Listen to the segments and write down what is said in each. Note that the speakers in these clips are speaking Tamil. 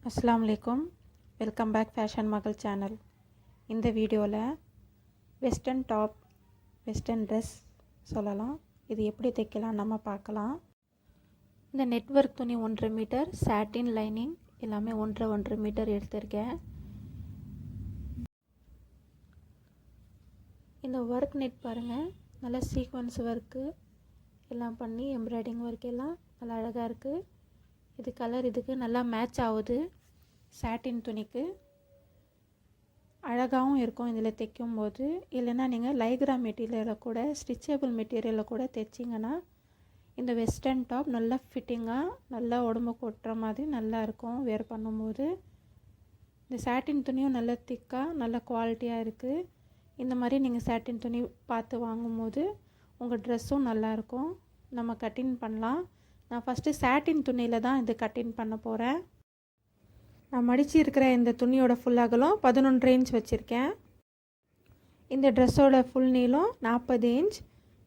அஸ்ஸலாமு அலைக்கும். வெல்கம் பேக் ஃபேஷன் மகள் சேனல். இந்த வீடியோவில் வெஸ்டர்ன் டாப், வெஸ்டர்ன் ட்ரெஸ் சொல்லலாம். இது எப்படி தைக்கலாம் நம்ம பார்க்கலாம். இந்த நெட்வொர்க் துணி 1.5 மீட்டர், சாட்டின் லைனிங் எல்லாமே 1.5 மீட்டர் எடுத்திருக்கேன். இந்த ஒர்க் நெட் பாருங்கள், நல்லா சீக்வன்ஸ் ஒர்க்கு எல்லாம் பண்ணி எம்ப்ராய்டிங் ஒர்க் எல்லாம் நல்லா அழகாக இருக்குது. இது கலர் இதுக்கு நல்லா மேட்ச் ஆகுது. சாட்டின் துணிக்கு அழகாகவும் இருக்கும் இதில் தைக்கும்போது. இல்லைன்னா நீங்கள் லைக்ரா மெட்டீரியலில் கூட, ஸ்டிச்சபிள் மெட்டீரியலில் கூட தைச்சிங்கன்னா இந்த வெஸ்டர்ன் டாப் நல்லா ஃபிட்டிங்காக, நல்லா உடம்புக்கு ஒட்டுற மாதிரி நல்லா இருக்கும் வேர் பண்ணும்போது. இந்த சாட்டின் துணியும் நல்லா திக்காக, நல்ல குவாலிட்டியாக இருக்குது. இந்த மாதிரி நீங்கள் சாட்டின் துணி பார்த்து வாங்கும்போது உங்கள் ட்ரெஸ்ஸும் நல்லாயிருக்கும். நம்ம கட்டிங் பண்ணலாம். நான் ஃபஸ்ட்டு சாட்டின் துணியில் தான் இது கட்டிங் பண்ண போகிறேன். நான் மடித்து இருக்கிற இந்த துணியோட ஃபுல் அகலம் 11 இன்ச் வச்சுருக்கேன். இந்த ட்ரெஸ்ஸோட ஃபுல் நீளம் 40 இன்ச்.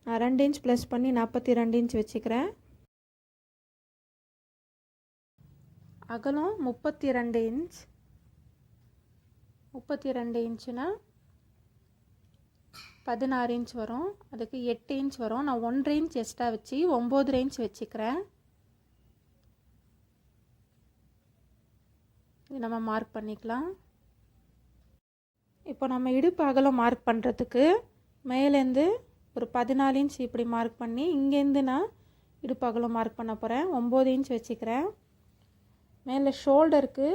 நான் 2 இன்ச் ப்ளஸ் பண்ணி 42 இன்ச் வச்சுக்கிறேன். அகலம் 32 இன்ச். 32 இன்ச்சுனா 16 இன்ச் வரும். அதுக்கு 8 இன்ச் வரும். நான் 1.5 இன்ச் எக்ஸ்ட்ரா வச்சு 9 இன்ச் வச்சுக்கிறேன். இது நம்ம மார்க் பண்ணிக்கலாம். இப்போ நம்ம இடுப்பு அகலம் மார்க் பண்ணுறதுக்கு மேலேருந்து ஒரு 14 இன்ச் இப்படி மார்க் பண்ணி, இங்கேருந்து நான் இடுப்பு அகலம் மார்க் பண்ண போகிறேன். 9 இன்ச் வச்சுக்கிறேன். மேலே ஷோல்டருக்கு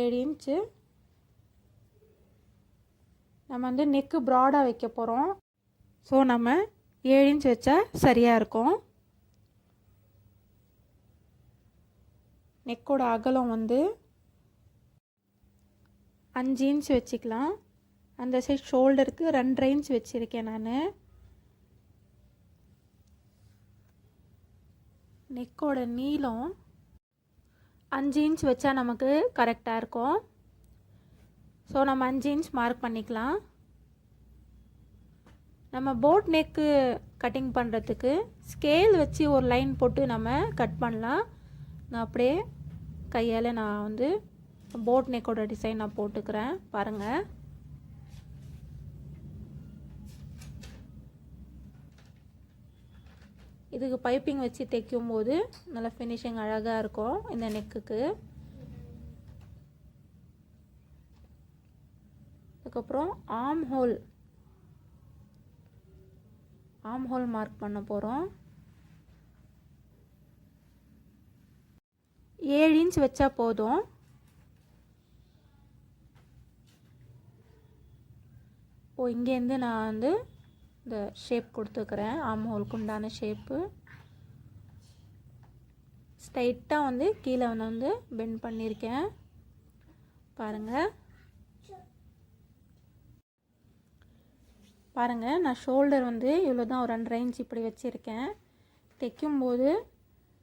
7 இன்ச்சு. நம்ம வந்து நெக்கு ப்ராடாக வைக்க போகிறோம். ஸோ நம்ம 7 இன்ச் வச்சா சரியாக இருக்கும். நெக்கோட அகலம் வந்து 5 இன்ச் வச்சுக்கலாம். அந்த சைட் ஷோல்டருக்கு 2.5 இன்ச் வச்சுருக்கேன் நான். நெக்கோட நீளம் 5 இன்ச் வச்சா நமக்கு கரெக்டாக இருக்கும். ஸோ நம்ம 5 இன்ச் மார்க் பண்ணிக்கலாம். நம்ம போட் நெக்கு கட்டிங் பண்ணுறதுக்கு ஸ்கேல் வச்சு ஒரு லைன் போட்டு நம்ம கட் பண்ணலாம். நான் அப்படியே கையால் நான் வந்து போட் நெக்கோட டிசைன் நான் போட்டுக்கிறேன் பாருங்கள். இதுக்கு பைப்பிங் வச்சு தைக்கும்போது நல்லா ஃபினிஷிங் அழகாக இருக்கும் இந்த நெக்குக்கு. அதுக்கப்புறம் ஆர்ம் ஹோல் மார்க் பண்ண போகிறோம். 7 இன்ச் வச்சா போதும். இங்கேருந்து நான் வந்து இந்த ஷேப் கொடுத்துக்கிறேன். ஆர்ம் ஹோலுக்கு உண்டான ஷேப்பு ஸ்ட்ரைட்டாக வந்து கீழே வந்து பெண்ட் பண்ணியிருக்கேன் பாருங்கள். நான் ஷோல்டர் வந்து இவ்வளோ தான், ஒரு 2.5 இன்ச் இப்படி வச்சுருக்கேன். தைக்கும்போது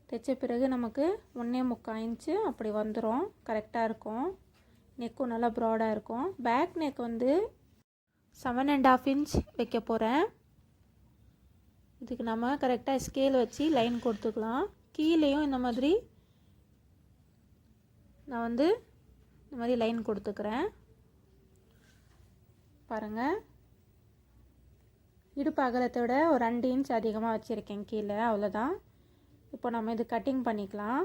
தைச்ச பிறகு நமக்கு 1.25 இன்ச்சு அப்படி வந்துடும். கரெக்டாக இருக்கும். நெக்கும் நல்லா ப்ராடாக இருக்கும். பேக் நெக் வந்து 7.5 இன்ச் வைக்க போகிறேன். இதுக்கு நம்ம கரெக்டாக ஸ்கேல் வச்சு லைன் கொடுத்துக்கலாம். கீழேயும் இந்த மாதிரி நான் வந்து இந்த மாதிரி லைன் கொடுத்துக்கிறேன் பாருங்கள். இடுப்பு அகலத்தை விட ஒரு 2 இன்ச் அதிகமாக வச்சுருக்கேன் கீழே, அவ்வளோதான். இப்போ நம்ம இது கட்டிங் பண்ணிக்கலாம்.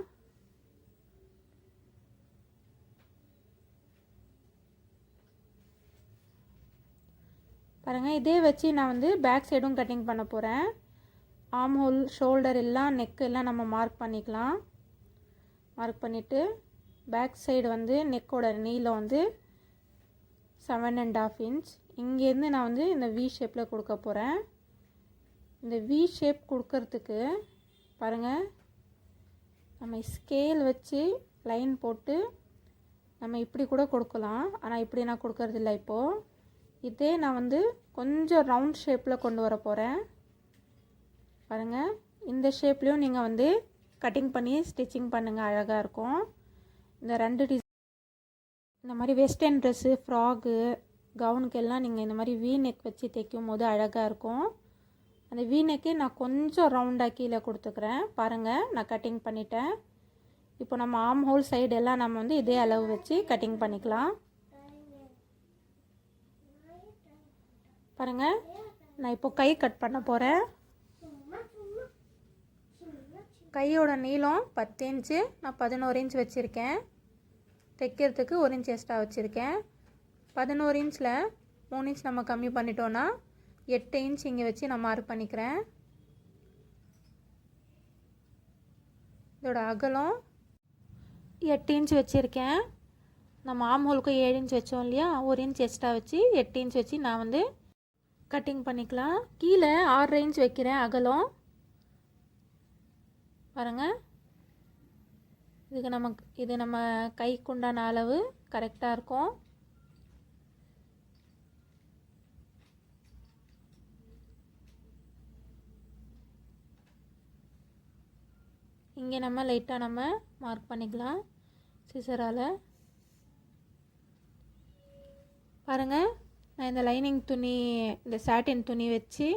பாருங்கள், இதே வச்சு நான் வந்து பேக் சைடும் கட்டிங் பண்ண போகிறேன். ஆர்ம் ஹோல், ஷோல்டர் எல்லாம், நெக்கு எல்லாம் நம்ம மார்க் பண்ணிக்கலாம். மார்க் பண்ணிவிட்டு பேக் சைடு வந்து நெக்கோட நீளம் வந்து 7.5 இன்ச். இங்கேருந்து நான் வந்து இந்த வி ஷேப்பில் கொடுக்க போகிறேன். இந்த வி ஷேப் கொடுக்கறதுக்கு பாருங்கள், நம்ம ஸ்கேல் வச்சு லைன் போட்டு நம்ம இப்படி கூட கொடுக்கலாம். ஆனால் இப்படி நான் கொடுக்கறதில்ல. இப்போது இதே நான் வந்து கொஞ்சம் ரவுண்ட் ஷேப்பில் கொண்டு வர போகிறேன் பாருங்கள். இந்த ஷேப்லேயும் நீங்கள் வந்து கட்டிங் பண்ணி ஸ்டிச்சிங் பண்ணுங்கள், அழகாக இருக்கும். இந்த 2 இந்த மாதிரி வெஸ்டர்ன் ட்ரெஸ்ஸு, ஃப்ராகு, கவுனுக்கு எல்லாம் நீங்கள் இந்த மாதிரி வீ நெக் வச்சு தைக்கும் போது அழகாக இருக்கும். அந்த வீ நெக்கே நான் கொஞ்சம் ரவுண்டாக கீழே கொடுத்துக்கிறேன் பாருங்கள். நான் கட்டிங் பண்ணிட்டேன். இப்போ நம்ம ஆர்ம் ஹோல் சைடு எல்லாம் நம்ம வந்து இதே அளவு வச்சு கட்டிங் பண்ணிக்கலாம். பாருங்கள், நான் இப்போ கை கட் பண்ண போகிறேன். கையோட நீளம் 10 இன்ச்சு, நான் 11 இன்ச் வச்சுருக்கேன். தைக்கிறதுக்கு 1 இன்ச் எக்ஸ்ட்ரா வச்சுருக்கேன். 11 இன்ச்சில் 3 இன்ச் நம்ம கம்மி பண்ணிட்டோன்னா 8 இன்ச் இங்கே வச்சு நான் மார்க் பண்ணிக்கிறேன். இதோட அகலம் 8 இன்ச் வச்சுருக்கேன். நம்ம ஆர்ம் ஹோலுக்கு 7 இன்ச் வச்சோம் இல்லையா, 1 இன்ச் எக்ஸ்ட்ரா வச்சு 8 இன்ச் வச்சு நான் வந்து கட்டிங் பண்ணிக்கலாம். கீழே 6 இன்ச் வைக்கிறேன் அகலம். பாருங்கள், இது நம்ம கைக்கு உண்டான அளவு கரெக்டாக இருக்கும். இங்கே நம்ம லைட்டாக நம்ம மார்க் பண்ணிக்கலாம் சிசரால். பாருங்கள், நான் இந்த லைனிங் துணி, இந்த சாட்டின் துணி வச்சு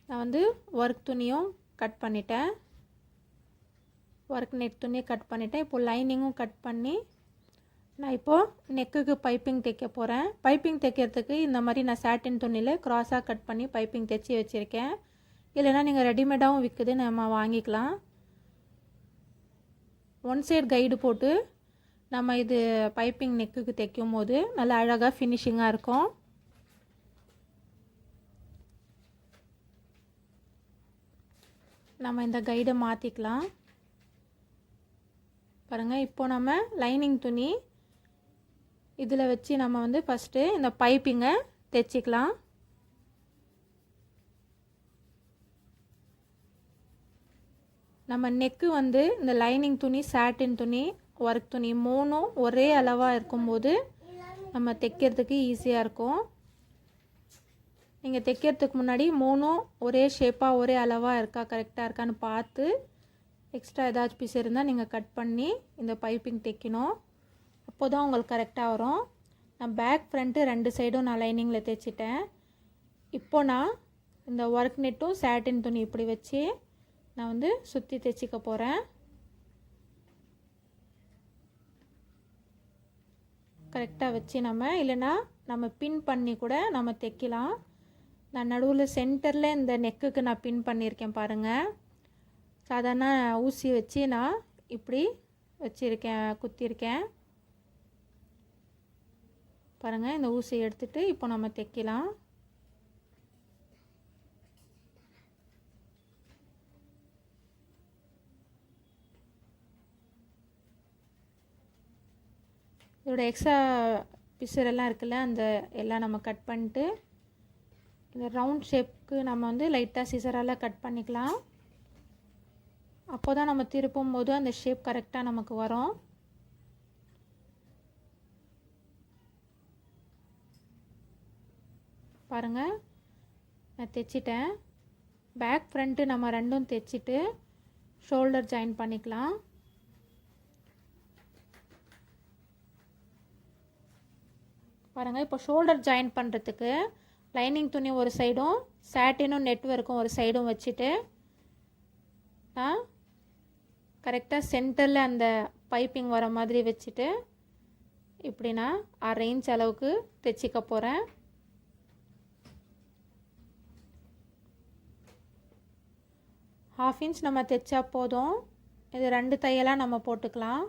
நான் வந்து ஒர்க் துணியும் கட் பண்ணிட்டேன். ஒர்க் நெட் துணியை கட் பண்ணிட்டேன். இப்போது லைனிங்கும் கட் பண்ணி நான் இப்போது நெக்குக்கு பைப்பிங் தைக்க போகிறேன். பைப்பிங் தைக்கிறதுக்கு இந்த மாதிரி நான் சாட்டின் துணியில் க்ராஸாக கட் பண்ணி பைப்பிங் தைச்சி வச்சுருக்கேன். இல்லைனா நீங்கள் ரெடிமேடாகவும் விற்குது, நம்ம வாங்கிக்கலாம். ஒன் சைடு கைடு போட்டு நம்ம இது பைப்பிங் நெக்குக்கு தைக்கும் போது நல்லா அழகாக ஃபினிஷிங்காக இருக்கும். நம்ம இந்த கைடை மாற்றிக்கலாம். பாருங்கள், இப்போ நம்ம லைனிங் துணி இதில் வச்சு நம்ம வந்து ஃபஸ்ட்டு இந்த பைப்பிங்கை தைச்சிக்கலாம். நம்ம நெக்கு வந்து இந்த லைனிங் துணி, சாட்டின் துணி, ஒர்க் துணி 3ம் ஒரே அளவாக இருக்கும்போது நம்ம தைக்கிறதுக்கு ஈஸியாக இருக்கும். நீங்கள் தைக்கிறதுக்கு முன்னாடி 3ம் ஒரே ஷேப்பாக ஒரே அளவாக இருக்கா, கரெக்டாக இருக்கான்னு பார்த்து எக்ஸ்ட்ரா ஏதாச்சும் பீஸ் இருந்தால் நீங்கள் கட் பண்ணி இந்த பைப்பிங் தைக்கணும். அப்போ தான் உங்களுக்கு கரெக்டாக வரும். நான் பேக் ஃப்ரண்ட்டு 2 சைடும் நான் லைனிங்கில் தைச்சிட்டேன். இப்போ நான் இந்த ஒர்க் நெட்டும் சாட்டின் துணி இப்படி வச்சு நான் வந்து சுற்றி தைச்சிக்க போகிறேன். கரெக்டாக வச்சு இல்லைன்னா நம்ம பின் பண்ணி கூட நம்ம தைக்கலாம். நான் நடுவில் சென்டரில் இந்த நெக்குக்கு நான் பின் பண்ணியிருக்கேன் பாருங்கள். சாதாரண ஊசி வச்சு நான் இப்படி வச்சுருக்கேன், குத்திருக்கேன் பாருங்கள். இந்த ஊசி எடுத்துகிட்டு இப்போ நம்ம தைக்கலாம். இதோட எக்ஸ்ட்ரா பிசரெல்லாம் இருக்குல்ல, அந்த எல்லாம் நம்ம கட் பண்ணிட்டு இந்த ரவுண்ட் ஷேப்புக்கு நம்ம வந்து லைட்டாக சிசரால் கட் பண்ணிக்கலாம். அப்போ தான் நம்ம திருப்பும் போது அந்த ஷேப் கரெக்டாக நமக்கு வரும். பாருங்கள், நான் தைச்சிட்டேன். பேக் ஃப்ரண்ட்டு நம்ம 2ம் தைச்சிட்டு ஷோல்டர் ஜாயின் பண்ணிக்கலாம். பாருங்கள், இப்போ ஷோல்டர் ஜாயின் பண்ணுறதுக்கு லைனிங் துணி ஒரு சைடும் சாட்டினும் நெட்வொர்க்கும் ஒரு சைடும் வச்சுட்டு நான் கரெக்டாக சென்டரில் அந்த பைப்பிங் வர மாதிரி வச்சுட்டு இப்படி நான் 1/2 இன்ச் அளவுக்கு தைச்சிக்க போகிறேன். ½ இன்ச் நம்ம தைச்சா போதும். இது 2 தையலாக நம்ம போட்டுக்கலாம்.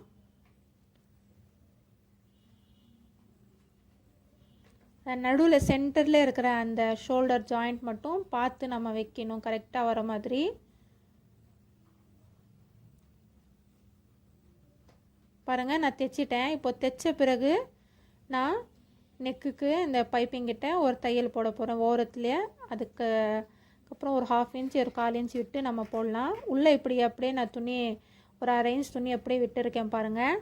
நடுவில் சென்டரில் இருக்கிற அந்த ஷோல்டர் ஜாயிண்ட் மட்டும் பார்த்து நம்ம வைக்கணும், கரெக்டாக வர மாதிரி. பாருங்கள், நான் தைச்சிட்டேன். இப்போ தைச்ச பிறகு நான் நெக்குக்கு இந்த பைப்பிங்கிட்ட ஒரு தையல் போட போகிறேன் ஓரத்துலேயே. அதுக்கப்புறம் ஒரு ½ இன்ச் ஒரு 1/4 இன்ச் விட்டு நம்ம போடலாம். உள்ளே இப்படி அப்படியே நான் துணி ஒரு 1/2 இன்ச் துணி அப்படியே விட்டுருக்கேன் பாருங்கள்.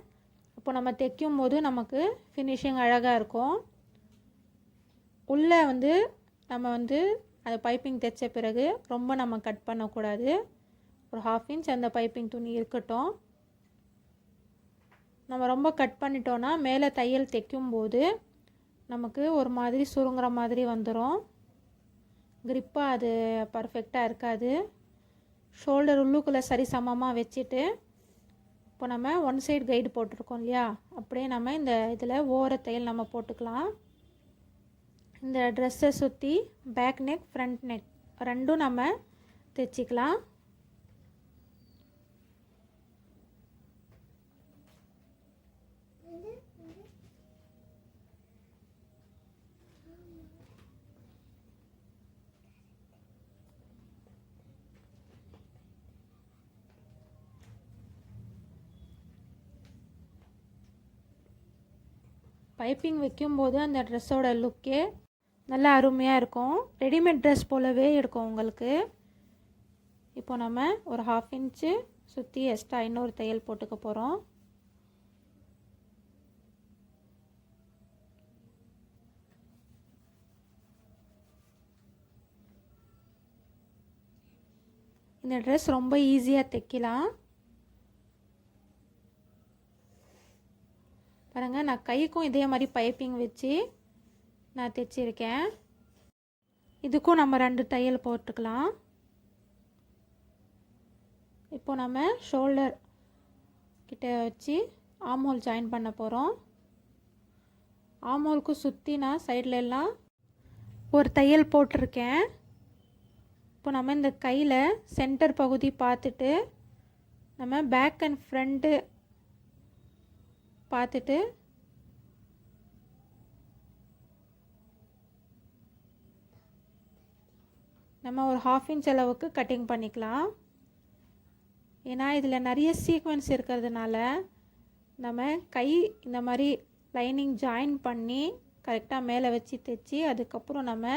இப்போ நம்ம தைக்கும் போது நமக்கு ஃபினிஷிங் அழகாக இருக்கும். உள்ளே வந்து நம்ம வந்து அந்த பைப்பிங் தைச்ச பிறகு ரொம்ப நம்ம கட் பண்ணக்கூடாது. ஒரு ½ இன்ச் அந்த பைப்பிங் துணி இருக்கட்டும். நம்ம ரொம்ப கட் பண்ணிட்டோன்னா மேலே தையல் தைக்கும்போது நமக்கு ஒரு மாதிரி சுருங்குற மாதிரி வந்துடும். கிரிப்பாக அது பர்ஃபெக்டாக இருக்காது. ஷோல்டர் உள்ளுக்குள்ளே சரி சமமாக வச்சுட்டு இப்போ நம்ம ஒன் சைடு கைடு போட்டிருக்கோம் இல்லையா, அப்படியே நம்ம இந்த இதில் ஓர தையல் நம்ம போட்டுக்கலாம். இந்த ட்ரெஸ்ஸை சுற்றி பேக் நெக் ஃப்ரண்ட் நெக் ரெண்டும் நம்ம தைச்சிக்கலாம். பைப்பிங் வைக்கும்போது அந்த ட்ரெஸ்ஸோட லுக்கே நல்லா அருமையாக இருக்கும். ரெடிமேட் ட்ரெஸ் போலவே இருக்கும் உங்களுக்கு. இப்போ நம்ம ஒரு 1/2 இன்ச்சு சுற்றி எக்ஸ்ட்ரா இன்னொரு தையல் போட்டுக்க போகிறோம். இந்த ட்ரெஸ் ரொம்ப ஈஸியாக தைக்கலாம். பாருங்கள், நான் கைக்கும் இதே மாதிரி பைப்பிங் வச்சு நான் தைச்சிருக்கேன். இதுக்கும் நம்ம 2 தையல் போட்டுக்கலாம். இப்போ நம்ம ஷோல்டர் கிட்ட வச்சு ஆமோல் ஜாயின் பண்ண போகிறோம். ஆமோலுக்கு சுற்றி நான் சைடில் எல்லாம் ஒரு தையல் போட்டிருக்கேன். இப்போ நம்ம இந்த கையில் சென்டர் பகுதி பார்த்துட்டு நம்ம பேக் அண்ட் ஃப்ரண்ட்டு பார்த்துட்டு நம்ம ஒரு 1/2 இன்ச் அளவுக்கு கட்டிங் பண்ணிக்கலாம். ஏன்னா இதில் நிறைய சீக்வென்ஸ் இருக்கிறதுனால நம்ம கை இந்த மாதிரி லைனிங் ஜாயின் பண்ணி கரெக்டாக மேலே வச்சு தைச்சி அதுக்கப்புறம் நம்ம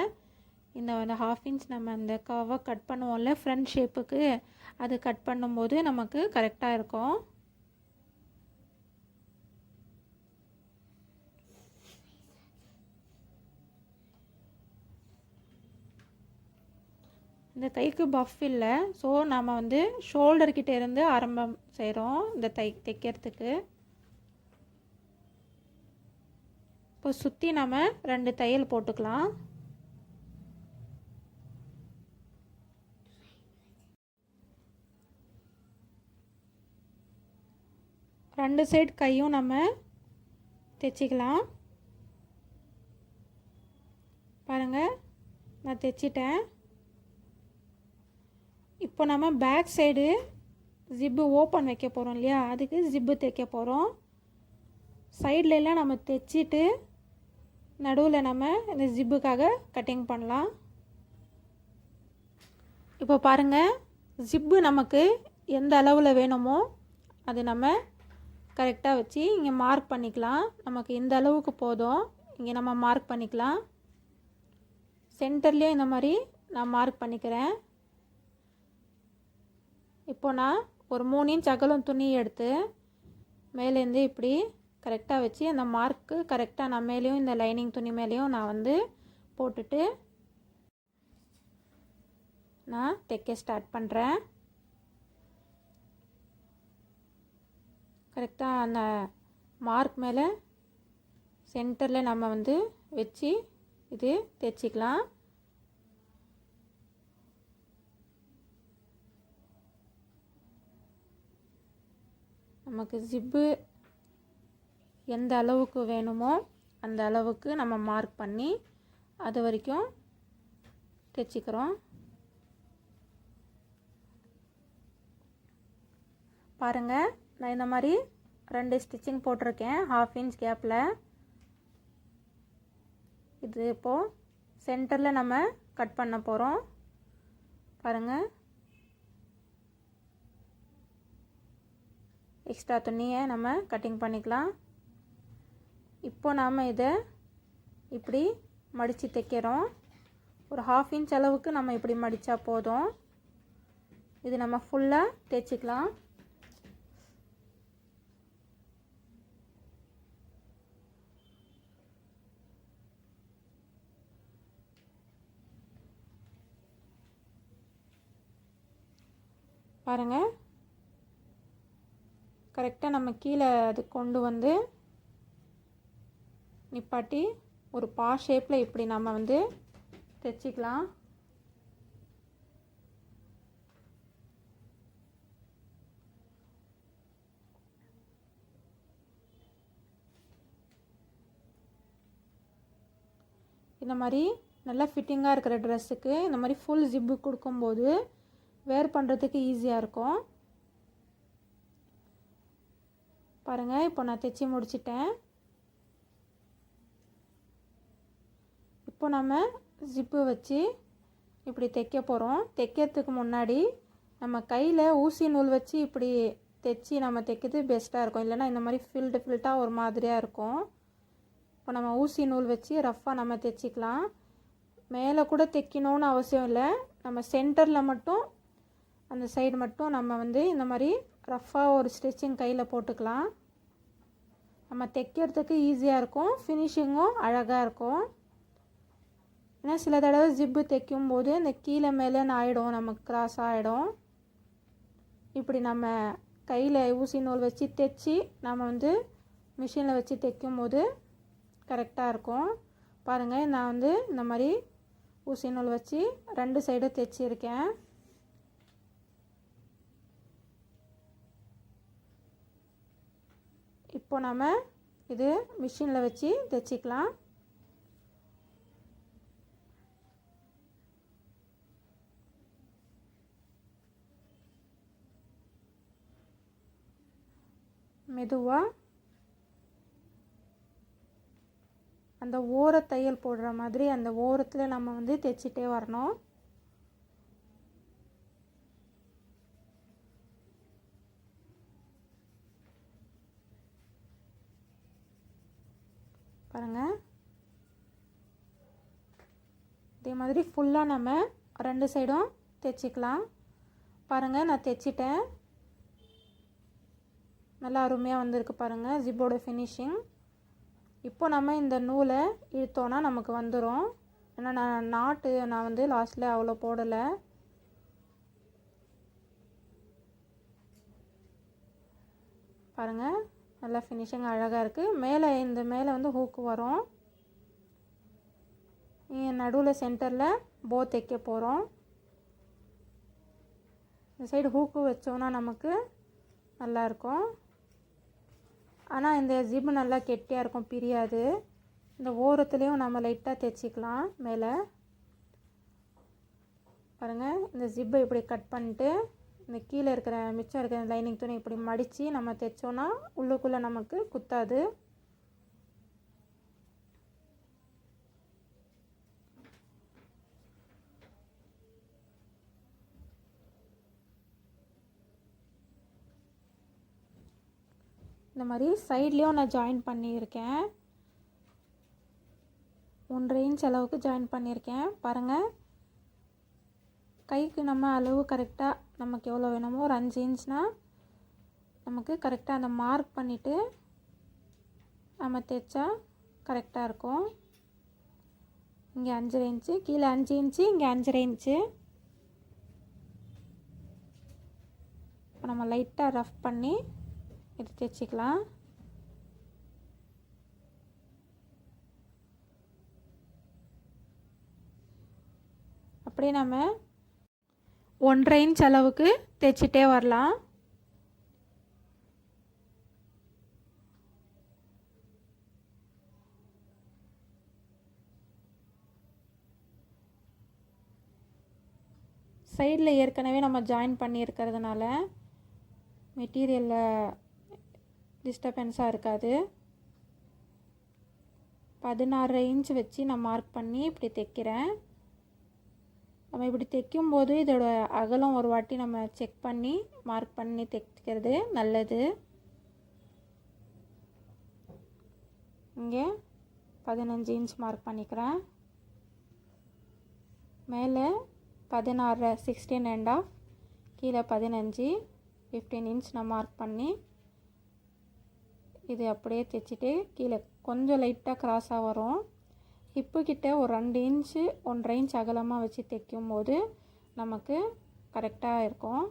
இந்த 1/2 இன்ச் நம்ம அந்த கர்வை கட் பண்ணுவோம்ல ஃப்ரண்ட் ஷேப்புக்கு, அது கட் பண்ணும்போது நமக்கு கரெக்டாக இருக்கும். இந்த கைக்கு பஃப் இல்லை, ஸோ நம்ம வந்து ஷோல்டர்கிட்ட இருந்து ஆரம்பம் செய்கிறோம் இந்த தைக்கிறதுக்கு. இப்போ சுற்றி நம்ம 2 தையல் போட்டுக்கலாம். ரெண்டு சைடு கையும் நம்ம தைச்சிக்கலாம். பாருங்கள், நான் தைச்சிட்டேன். இப்போ நம்ம பேக் சைடு ஜிப்பு ஓப்பன் வைக்க போகிறோம் இல்லையா, அதுக்கு ஜிப்பு தைக்க போகிறோம். சைட்லலாம் நம்ம தைச்சிட்டு நடுவில் நம்ம இந்த ஜிப்புக்காக கட்டிங் பண்ணலாம். இப்போ பாருங்கள், ஜிப்பு நமக்கு எந்த அளவில் வேணுமோ அது நம்ம கரெக்டாக வச்சு இங்கே மார்க் பண்ணிக்கலாம். நமக்கு இந்த அளவுக்கு போதும், இங்கே நம்ம மார்க் பண்ணிக்கலாம். சென்டர்லேயும் இந்த மாதிரி நான் மார்க் பண்ணிக்கிறேன். இப்போ நான் ஒரு 3 இன்ச் அகலம் துணி எடுத்து மேலேருந்து இப்படி கரெக்டாக வச்சு அந்த மார்க்கு கரெக்டாக நான் மேலேயும் இந்த லைனிங் துணி மேலேயும் நான் வந்து போட்டுட்டு நான் தைக்க ஸ்டார்ட் பண்ணுறேன். கரெக்டாக அந்த மார்க் மேலே சென்டரில் நம்ம வந்து வச்சு இது தைச்சிக்கலாம். நமக்கு ஜிப்பு எந்த அளவுக்கு வேணுமோ அந்த அளவுக்கு நம்ம மார்க் பண்ணி அது வரைக்கும் தைச்சிக்கிறோம். பாருங்கள், நான் இந்த மாதிரி 2 ஸ்டிச்சிங் போட்டிருக்கேன் 1/2 இன்ச் கேப்பில். இது இப்போது சென்டரில் நம்ம கட் பண்ண போகிறோம். பாருங்கள், எக்ஸ்ட்ரா துணியை நம்ம கட்டிங் பண்ணிக்கலாம். இப்போ நாம் இதை இப்படி மடித்து தைக்கிறோம். ஒரு 1/2 இன்ச் அளவுக்கு நம்ம இப்படி மடித்தா போதும். இது நம்ம ஃபுல்லாக தைச்சிக்கலாம். பாருங்கள், கரெக்டாக நம்ம கீழே அது கொண்டு வந்து நிப்பாட்டி ஒரு பா ஷேப்பில் இப்படி நம்ம வந்து தைச்சிக்கலாம். இந்த மாதிரி நல்லா ஃபிட்டிங்காக இருக்கிற ட்ரெஸ்ஸுக்கு இந்த மாதிரி ஃபுல் ஜிப்பு கொடுக்கும்போது வேர் பண்ணுறதுக்கு ஈஸியாக இருக்கும். பாருங்கள், இப்போ நான் தைச்சி முடிச்சிட்டேன். இப்போ நம்ம ஜிப்பு வச்சு இப்படி தைக்க போகிறோம். தைக்கிறதுக்கு முன்னாடி நம்ம கையில் ஊசி நூல் வச்சு இப்படி தைச்சி நம்ம தைக்கிறது பெஸ்ட்டாக இருக்கும். இல்லைன்னா இந்த மாதிரி ஃபில்ட்டாக ஒரு மாதிரியாக இருக்கும். இப்போ நம்ம ஊசி நூல் வச்சு ரஃப்பாக நம்ம தைச்சிக்கலாம். மேலே கூட தைக்கணும்னு அவசியம் இல்லை. நம்ம சென்டரில் மட்டும் அந்த சைடு மட்டும் நம்ம இந்த மாதிரி ரஃப்பாக ஒரு ஸ்டிச்சிங் கையில் போட்டுக்கலாம். நம்ம தைக்கிறதுக்கு ஈஸியாக இருக்கும், ஃபினிஷிங்கும் அழகாக இருக்கும். ஏன்னா சில தடவை ஜிப்பு தைக்கும்போது இந்த கீழே மேலேன்னு ஆகிடும், நமக்கு கிராஸ் ஆகிடும். இப்படி நம்ம கையில் ஊசி நூல் வச்சு தைச்சி நம்ம மிஷினில் வச்சு தைக்கும்போது கரெக்டாக இருக்கும். பாருங்கள், நான் இந்த மாதிரி ஊசி நூல் வச்சு 2 சைடும் தைச்சிருக்கேன். இப்போ நம்ம இது மிஷினில் வச்சு தைச்சிக்கலாம். மெதுவாக அந்த ஓர தையல் போடுற மாதிரி அந்த ஓரத்தில் நம்ம தைச்சிட்டே வரணும். பாருங்கள், இதே மாதிரி ஃபுல்லாக நம்ம 2 சைடும் தைச்சிக்கலாம். பாருங்கள், நான் தைச்சிட்டேன். நல்லா அருமையாக வந்திருக்கு பாருங்கள் ஜிப்போட ஃபினிஷிங். இப்போ நம்ம இந்த நூலை இழுத்தோன்னா நமக்கு வந்துடும். ஏன்னா நாட்டு நான் லாஸ்ட்டில் அவ்வளோ போடலை. பாருங்கள், நல்லா ஃபினிஷிங் அழகாக இருக்குது. மேலே ஹூக்கு வரும். நடுவில் சென்டரில் போ தைக்க போகிறோம். இந்த சைடு ஹூக்கு வச்சோன்னா நமக்கு நல்லாயிருக்கும். ஆனால் இந்த ஜிப்பு நல்லா கெட்டியாக இருக்கும், பிரியாது. இந்த ஓரத்துலேயும் நம்ம லைட்டாக தைச்சிக்கலாம் மேலே. பாருங்கள், இந்த ஜிப்பை இப்படி கட் பண்ணிட்டு இந்த கீழே இருக்கிற மிச்சம் இருக்கிற லைனிங் துணி இப்படி மடித்து நம்ம தைச்சோன்னா உள்ளுக்குள்ளே நமக்கு குத்தாது. இந்த மாதிரி சைட்லேயும் நான் ஜாயின் பண்ணியிருக்கேன். 1.5 இன்ச் அளவுக்கு ஜாயின் பண்ணியிருக்கேன். பாருங்கள், கைக்கு நம்ம அளவு கரெக்டாக நமக்கு எவ்வளோ வேணுமோ ஒரு 5 இன்ச்னால் நமக்கு கரெக்டாக அந்த மார்க் பண்ணிவிட்டு நம்ம தைச்சா கரெக்டாக இருக்கும். இங்கே 5.5 இன்ச்சு, கீழே 5 இன்ச்சு, இங்கே 5.5 இன்ச்சு. இப்போ நம்ம லைட்டாக ரஃப் பண்ணி இது தைச்சிக்கலாம். அப்படியே நம்ம 1.5 இன்ச் அளவுக்கு தைச்சிட்டே வரலாம். சைடில் ஏற்கனவே நம்ம ஜாயின் பண்ணியிருக்கிறதுனால மெட்டீரியலில் டிஸ்டர்பன்ஸாக இருக்காது. 16 இன்ச் வச்சு நான் மார்க் பண்ணி இப்படி தைக்கிறேன். நம்ம இப்படி தைக்கும்போது இதோட அகலம் ஒரு வாட்டி நம்ம செக் பண்ணி மார்க் பண்ணி தைக்கிறது நல்லது. இங்கே 15 இன்ச் மார்க் பண்ணிக்கிறேன். மேலே 16 16.5, கீழே 15 15 இன்ச் நான் மார்க் பண்ணி இது அப்படியே தைச்சிட்டு கீழே கொஞ்சம் லைட்டாக கிராஸாக வரும். ஹிப்பு கிட்ட ஒரு 2 இன்ச்சு 1.5 இன்ச் அகலமாக வச்சு தைக்கும்போது நமக்கு கரெக்டாக இருக்கும்.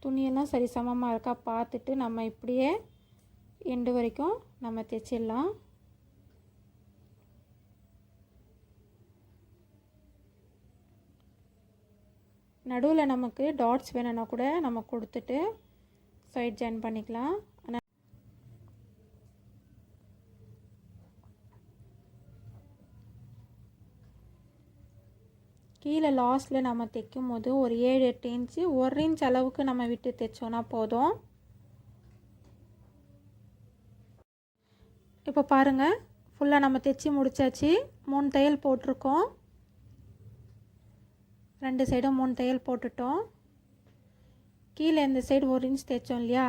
துணியெல்லாம் சரி சமமாக இருக்கா பார்த்துட்டு நம்ம இப்படியே எண்டு வரைக்கும் நம்ம தைச்சிடலாம். நடுவில் நமக்கு டாட்ஸ் வேணும்னா கூட நம்ம கொடுத்துட்டு சைட் ஜாயின் பண்ணிக்கலாம். ஆனால் கீழே லாஸ்ட்டில் நம்ம தைக்கும் போது ஒரு 7-8 இன்ச்சு 1 இன்ச் அளவுக்கு நம்ம விட்டு தைச்சோன்னா போதும். இப்போ பாருங்கள், ஃபுல்லாக நம்ம தைச்சி முடித்தாச்சு. 3 தையல் போட்டிருக்கோம். 2 சைடும் 3 தையல் போட்டுட்டோம். கீழே இந்த சைடு 1 இன்ச் தைச்சோம் இல்லையா,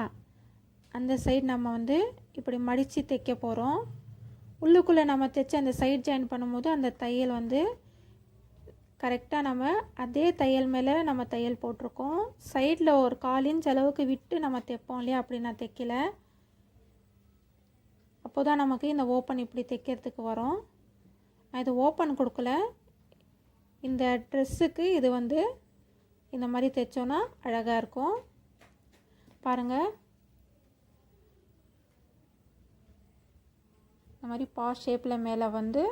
அந்த சைடு நம்ம வந்து இப்படி மடித்து தைக்க போகிறோம். உள்ளுக்குள்ளே நம்ம தைச்சி அந்த சைடு ஜாயின் பண்ணும்போது அந்த தையல் வந்து கரெக்டாக நம்ம அதே தையல் மேலே நம்ம தையல் போட்டிருக்கோம். சைடில் ஒரு 1/4 இன்ச் அளவுக்கு விட்டு நம்ம தைப்போம் இல்லையா, அப்படி நான் தைக்கல. அப்போ தான் நமக்கு இந்த ஓப்பன் இப்படி தைக்கிறதுக்கு வரும். நான் இது ஓப்பன் கொடுக்கல. இந்த ட்ரெஸ்ஸுக்கு இது வந்து இந்த மாதிரி தைச்சோன்னா அழகாக இருக்கும். பாருங்கள், இந்த மாதிரி பாஸ் ஷேப்பில் மேலே வந்து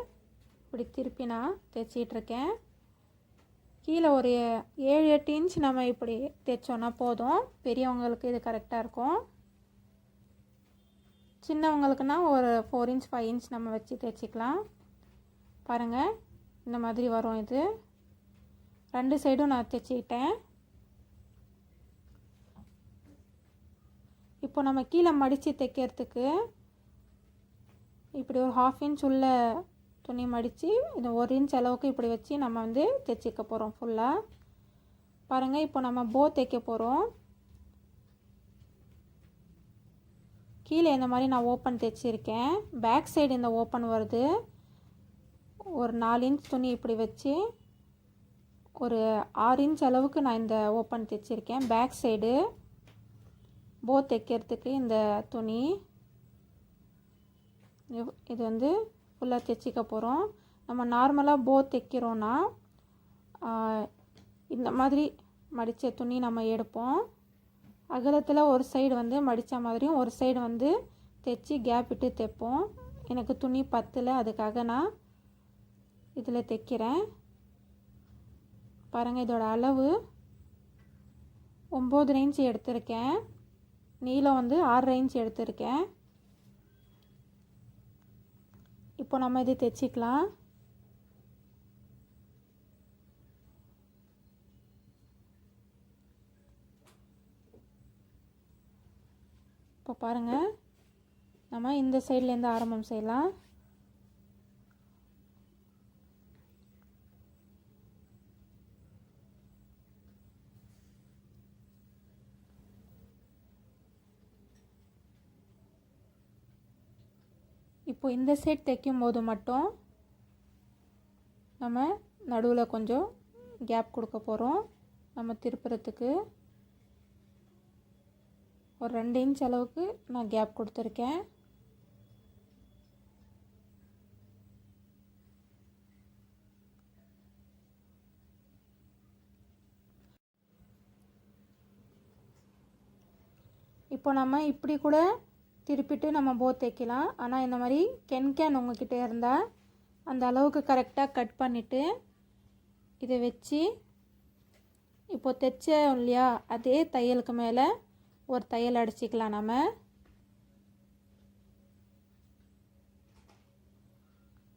இப்படி திருப்பி நான் தைச்சிட்ருக்கேன். கீழே ஒரு 7-8 இன்ச் நம்ம இப்படி தைச்சோன்னா போதும். பெரியவங்களுக்கு இது கரெக்டாக இருக்கும். சின்னவங்களுக்குன்னா ஒரு 4 இன்ச் 5 இன்ச் நம்ம வச்சு தைச்சிக்கலாம். பாருங்கள், இந்த மாதிரி வரும். இது 2 சைடும் நான் தைச்சிக்கிட்டேன். இப்போ நம்ம கீழே மடித்து தைக்கிறதுக்கு இப்படி ஒரு 1/2 இன்ச் உள்ள துணி மடித்து இது 1 இன்ச் அளவுக்கு இப்படி வச்சு நம்ம வந்து தைச்சிக்க போகிறோம் ஃபுல்லாக. பாருங்கள், இப்போ நம்ம போ தைக்க போகிறோம். கீழே இந்த மாதிரி நான் ஓப்பன் தைச்சிருக்கேன். பேக் சைடு இந்த ஓப்பன் வருது. ஒரு 4 இன்ச் துணி இப்படி வச்சு ஒரு 6 இன்ச் அளவுக்கு நான் இந்த ஓப்பன் தைச்சிருக்கேன். பேக் சைடு போ தைக்கிறதுக்கு இந்த துணி இது வந்து ஃபுல்லாக தைச்சிக்க போகிறோம். நம்ம நார்மலாக போ தைக்கிறோன்னா இந்த மாதிரி மடித்த துணி நம்ம எடுப்போம். அகலத்தில் ஒரு சைடு வந்து மடித்த மாதிரியும் ஒரு சைடு வந்து தைச்சி கேப் விட்டு தைப்போம். எனக்கு துணி பத்தல, அதுக்காக நான் இதில் தைக்கிறேன். பாருங்கள், இதோட அளவு 9 இன்ச் எடுத்திருக்கேன். நீளம் வந்து 6 இன்ச் எடுத்திருக்கேன். இப்போ நம்ம இது தைச்சிக்கலாம். இப்போ பாருங்கள், நம்ம இந்த சைட்லேருந்து ஆரம்பம் செய்யலாம். இப்போ இந்த சைட் தைக்கும் போது மட்டும் நம்ம நடுவில் கொஞ்சம் கேப் கொடுக்க போகிறோம். நம்ம திருப்புறத்துக்கு ஒரு 2 இன்ச் அளவுக்கு நான் கேப் கொடுத்துருக்கேன். இப்போ நம்ம இப்படி கூட திருப்பிட்டு நம்ம போ தைக்கலாம். ஆனால் இந்த மாதிரி கேன் உங்ககிட்ட இருந்தால் அந்த அளவுக்கு கரெக்டாக கட் பண்ணிவிட்டு இதை வச்சு இப்போ தைச்சோம் இல்லையா, அதே தையலுக்கு மேலே ஒரு தையல் அடிச்சிக்கலாம். நம்ம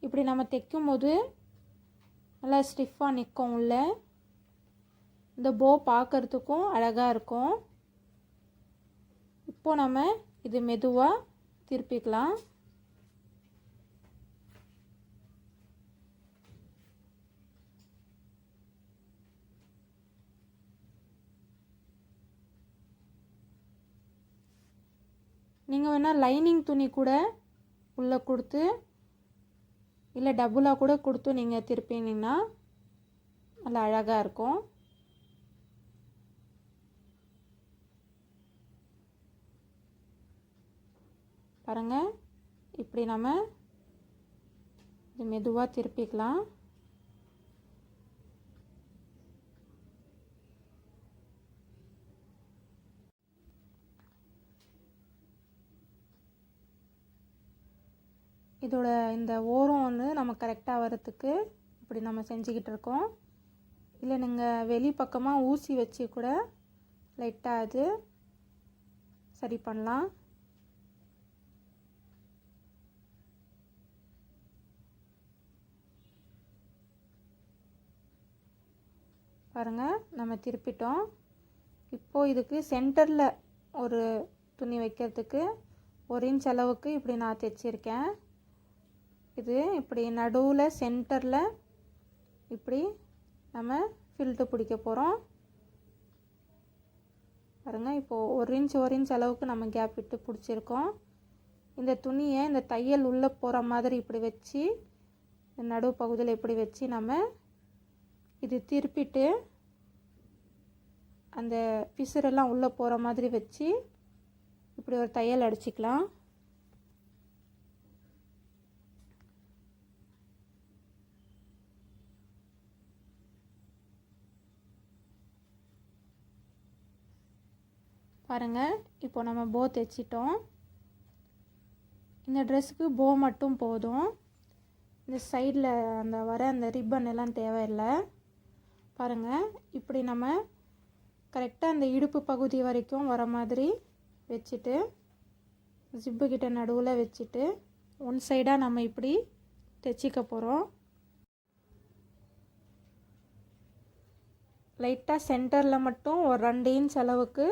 இப்படி நம்ம தைக்கும் போது நல்லா ஸ்டிஃபாக நிற்கும். உள்ள இந்த போ பார்க்குறதுக்கும் அழகாக இருக்கும். இப்போ நம்ம இது மெதுவாக திருப்பிக்கலாம். நீங்கள் வேணால் லைனிங் துணி கூட உள்ளே கொடுத்து இல்லை டபுளாக கூட கொடுத்து நீங்கள் திருப்பினீங்கன்னா நல்லா அழகாக இருக்கும். பாருங்கள், இப்படி நம்ம இது மெதுவாக திருப்பிக்கலாம். இதோட இந்த ஓரம் வந்து நம்ம கரெக்டாக வரத்துக்கு இப்படி நம்ம செஞ்சுக்கிட்டு இருக்கோம். இல்லை நீங்கள் வெளி பக்கமாக ஊசி வச்சு கூட லைட்டாக அது சரி பண்ணலாம். பாருங்கள் நம்ம திருப்பிட்டோம். இப்போது இதுக்கு சென்டரில் ஒரு துணி வைக்கிறதுக்கு 1 இன்ச் அளவுக்கு இப்படி நான் தைச்சிருக்கேன். இது இப்படி நடுவில் சென்டரில் இப்படி நம்ம ஃபில்ட்டு பிடிக்க போகிறோம். பாருங்கள் இப்போது 1 இன்ச் அளவுக்கு நம்ம கேப் விட்டு பிடிச்சிருக்கோம். இந்த துணியை இந்த தையல் உள்ளே போகிற மாதிரி இப்படி வச்சு நடுவு பகுதியில் இப்படி வச்சு நம்ம இது திருப்பிட்டு அந்த பிசுரெல்லாம் உள்ளே போகிற மாதிரி வச்சு இப்படி ஒரு தையல் அடிச்சுக்கலாம். பாருங்கள் இப்போ நம்ம போ தைச்சிட்டோம். இந்த ட்ரெஸ்ஸுக்கு போ மட்டும் போதும். இந்த சைடில் அந்த ரிப்பன் எல்லாம் தேவையில்லை. பாருங்கள் இப்படி நம்ம கரெக்டாக அந்த இடுப்பு பகுதி வரைக்கும் வர மாதிரி வச்சுட்டு ஜிப்பு கிட்ட நடுவில் வச்சுட்டு ஒன் சைடாக நம்ம இப்படி தைச்சிக்க போகிறோம். லைட்டாக சென்டரில் மட்டும் ஒரு 2 இன்ச் அளவுக்கு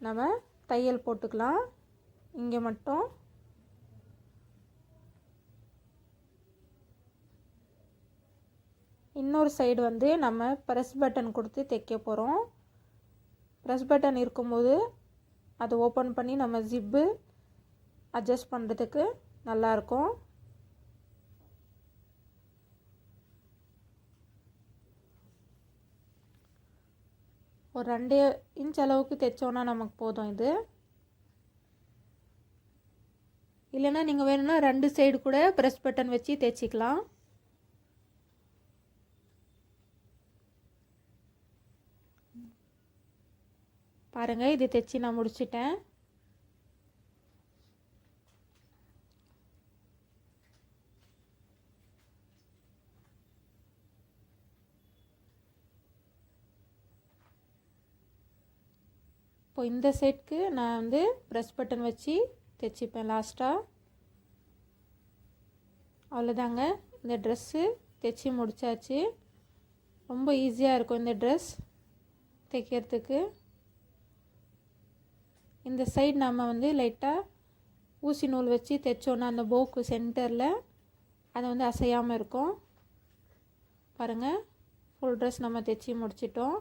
நம்ம தையல் போட்டுக்கலாம். இங்கே மட்டும் இன்னொரு சைடு வந்து நம்ம ப்ரெஸ் பட்டன் கொடுத்து தைக்க போகிறோம். ப்ரெஸ் பட்டன் இருக்கும்போது அதை ஓப்பன் பண்ணி நம்ம ஜிப்பு அட்ஜஸ்ட் பண்ணுறதுக்கு நல்லாயிருக்கும். ஒரு 2 இன்ச் அளவுக்கு தைச்சோன்னா நமக்கு போதும். இது இல்லைன்னா நீங்கள் வேணும்னா 2 சைடு கூட ப்ரெஸ் பட்டன் வச்சு தைச்சிக்கலாம். பாருங்கள் இது தைச்சி நான் முடிச்சிட்டேன். இப்போ இந்த சைடுக்கு நான் வந்து ப்ரெஸ் பட்டன் வச்சு தைச்சிப்பேன் லாஸ்ட்டாக. அவ்வளோதாங்க, இந்த ட்ரெஸ்ஸு தைச்சி முடித்தாச்சு. ரொம்ப ஈஸியாக இருக்கும் இந்த ட்ரெஸ் தைக்கிறதுக்கு. இந்த சைடு நம்ம வந்து லைட்டாக ஊசி நூல் வச்சு தைச்சோன்னா அந்த போக்கு சென்டரில் அதை வந்து அசையாமல் இருக்கும். பாருங்கள் ஃபுல் ட்ரெஸ் நம்ம தைச்சி முடிச்சிட்டோம்.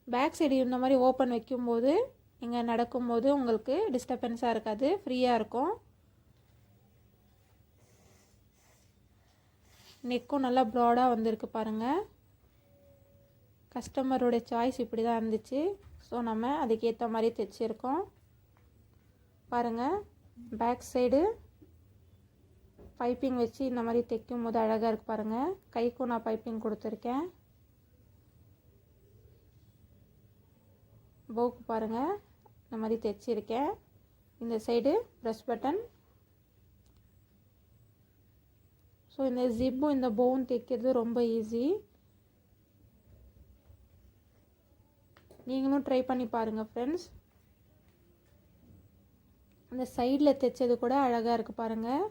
பேக் சைடு இந்த மாதிரி ஓப்பன் வைக்கும்போது நீங்கள் நடக்கும்போது உங்களுக்கு டிஸ்டர்பன்ஸாக இருக்காது, ஃப்ரீயாக இருக்கும். நெக்கும் நல்லா ப்ராடாக வந்திருக்கு பாருங்கள். கஸ்டமரோடைய சாய்ஸ் இப்படி தான் இருந்துச்சு. ஸோ நம்ம அதுக்கேற்ற மாதிரி தைச்சிருக்கோம். பாருங்கள் பேக் சைடு பைப்பிங் வச்சு இந்த மாதிரி தைக்கும் போது அழகாக இருக்குது பாருங்கள். கைக்கும் நான் பைப்பிங் கொடுத்துருக்கேன். போக்கு பாருங்கள் இந்த மாதிரி தைச்சிருக்கேன். இந்த சைடு ப்ரெஸ் பட்டன். ஸோ இந்த ஜிப்பும் இந்த போவும் தைக்கிறது ரொம்ப ஈஸி. நீங்களும் ட்ரை பண்ணி பாருங்கள் ஃப்ரெண்ட்ஸ். அந்த சைடில் தைச்சது கூட அழகாக இருக்குது பாருங்கள்.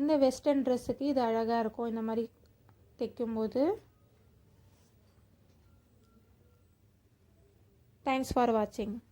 இந்த வெஸ்டர்ன் ட்ரெஸ்ஸுக்கு இது அழகாக இருக்கும் இந்த மாதிரி தைக்கும்போது. தேங்க்ஸ் ஃபார் வாட்சிங்.